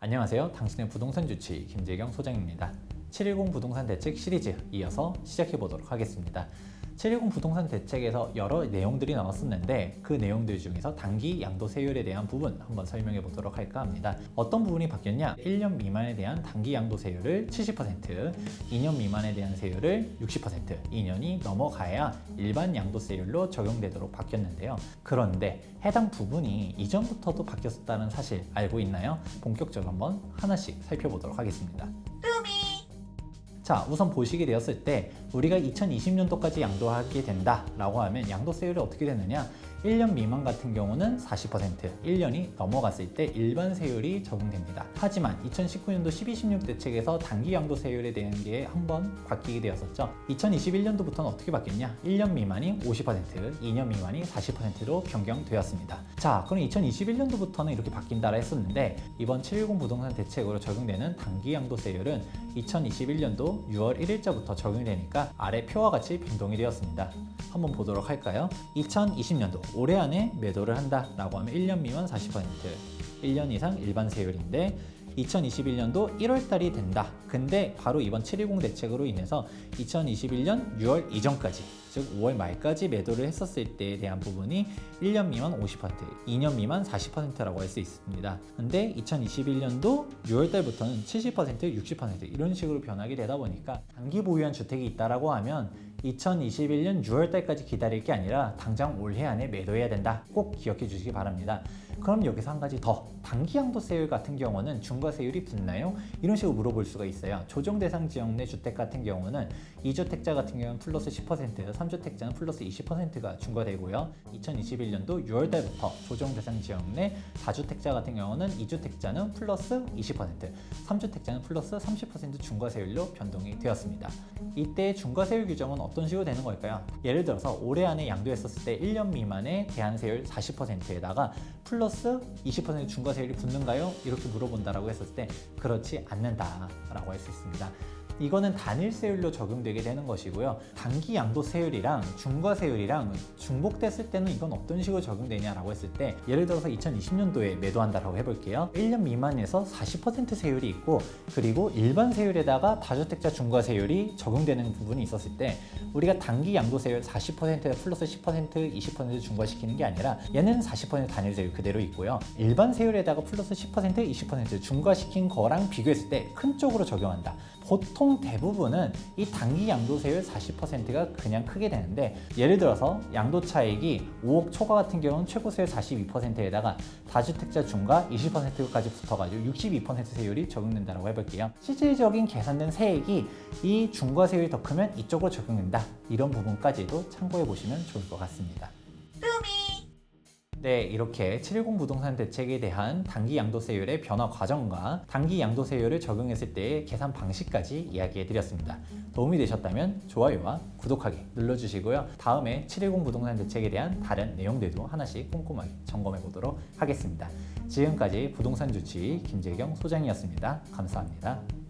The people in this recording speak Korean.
안녕하세요. 당신의 부동산 주치 김재경 소장입니다. 710 부동산 대책 시리즈 이어서 시작해 보도록 하겠습니다. 710 부동산 대책에서 여러 내용들이 나왔었는데 그 내용들 중에서 단기 양도세율에 대한 부분 한번 설명해 보도록 할까 합니다. 어떤 부분이 바뀌었냐? 1년 미만에 대한 단기 양도세율을 70%, 2년 미만에 대한 세율을 60%, 2년이 넘어가야 일반 양도세율로 적용되도록 바뀌었는데요. 그런데 해당 부분이 이전부터도 바뀌었다는 사실 알고 있나요? 본격적으로 한번 하나씩 살펴보도록 하겠습니다. 자, 우선 보시게 되었을 때 우리가 2020년도까지 양도하게 된다라고 하면 양도세율이 어떻게 되느냐? 1년 미만 같은 경우는 40%, 1년이 넘어갔을 때 일반 세율이 적용됩니다. 하지만 2019년도 12.16 대책에서 단기 양도세율에 대한 게 한번 바뀌게 되었었죠. 2021년도부터는 어떻게 바뀌었냐? 1년 미만이 50%, 2년 미만이 40%로 변경되었습니다. 자, 그럼 2021년도부터는 이렇게 바뀐다라 했었는데 이번 710 부동산 대책으로 적용되는 단기 양도세율은 2021년도 6월 1일자부터 적용되니까 아래 표와 같이 변동이 되었습니다. 한번 보도록 할까요? 2020년도 올해 안에 매도를 한다라고 하면 1년 미만 40%, 1년 이상 일반 세율인데 2021년도 1월달이 된다. 근데 바로 이번 710 대책으로 인해서 2021년 6월 이전까지 즉 5월 말까지 매도를 했었을 때에 대한 부분이 1년 미만 50%, 2년 미만 40%라고 할 수 있습니다. 근데 2021년도 6월달부터는 70%, 60% 이런 식으로 변하게 되다 보니까 단기 보유한 주택이 있다라고 하면 2021년 6월달까지 기다릴 게 아니라 당장 올해 안에 매도해야 된다. 꼭 기억해 주시기 바랍니다. 그럼 여기서 한 가지 더, 단기 양도세율 같은 경우는 중과세율이 붙나요? 이런 식으로 물어볼 수가 있어요. 조정 대상 지역 내 주택 같은 경우는 2주택자 같은 경우는 플러스 10%, 3주택자는 플러스 20%가 중과되고요. 2021년도 6월달부터 조정 대상 지역 내 4주택자 같은 경우는 2주택자는 플러스 20%, 3주택자는 플러스 30% 중과세율로 변동이 되었습니다. 이때 중과세율 규정은 어떤 식으로 되는 걸까요? 예를 들어서 올해 안에 양도했었을 때 1년 미만의 대한세율 40%에다가 플러스 20% 중과세율이 붙는가요? 이렇게 물어본다라고 했었을 때 그렇지 않는다라고 할 수 있습니다. 이거는 단일세율로 적용되게 되는 것이고요. 단기 양도세율이랑 중과세율이랑 중복됐을 때는 이건 어떤 식으로 적용되냐라고 했을 때 예를 들어서 2020년도에 매도한다라고 해볼게요. 1년 미만에서 40% 세율이 있고 그리고 일반 세율에다가 다주택자 중과세율이 적용되는 부분이 있었을 때 우리가 단기 양도세율 40%에 플러스 10%, 20% 중과시키는 게 아니라 얘는 40% 단일세율 그대로 있고요. 일반 세율에다가 플러스 10%, 20% 중과시킨 거랑 비교했을 때 큰 쪽으로 적용한다. 보통 대부분은 이 단기 양도세율 40%가 그냥 크게 되는데 예를 들어서 양도차익이 5억 초과 같은 경우는 최고세율 42%에다가 다주택자 중과 20%까지 붙어가지고 62% 세율이 적용된다고 해볼게요. 실질적인 계산된 세액이 이 중과세율이 더 크면 이쪽으로 적용된다. 이런 부분까지도 참고해 보시면 좋을 것 같습니다. 네, 이렇게 710 부동산 대책에 대한 단기 양도세율의 변화 과정과 단기 양도세율을 적용했을 때의 계산 방식까지 이야기해 드렸습니다. 도움이 되셨다면 좋아요와 구독하기 눌러주시고요. 다음에 710 부동산 대책에 대한 다른 내용들도 하나씩 꼼꼼하게 점검해 보도록 하겠습니다. 지금까지 부동산 주치 김재경 소장이었습니다. 감사합니다.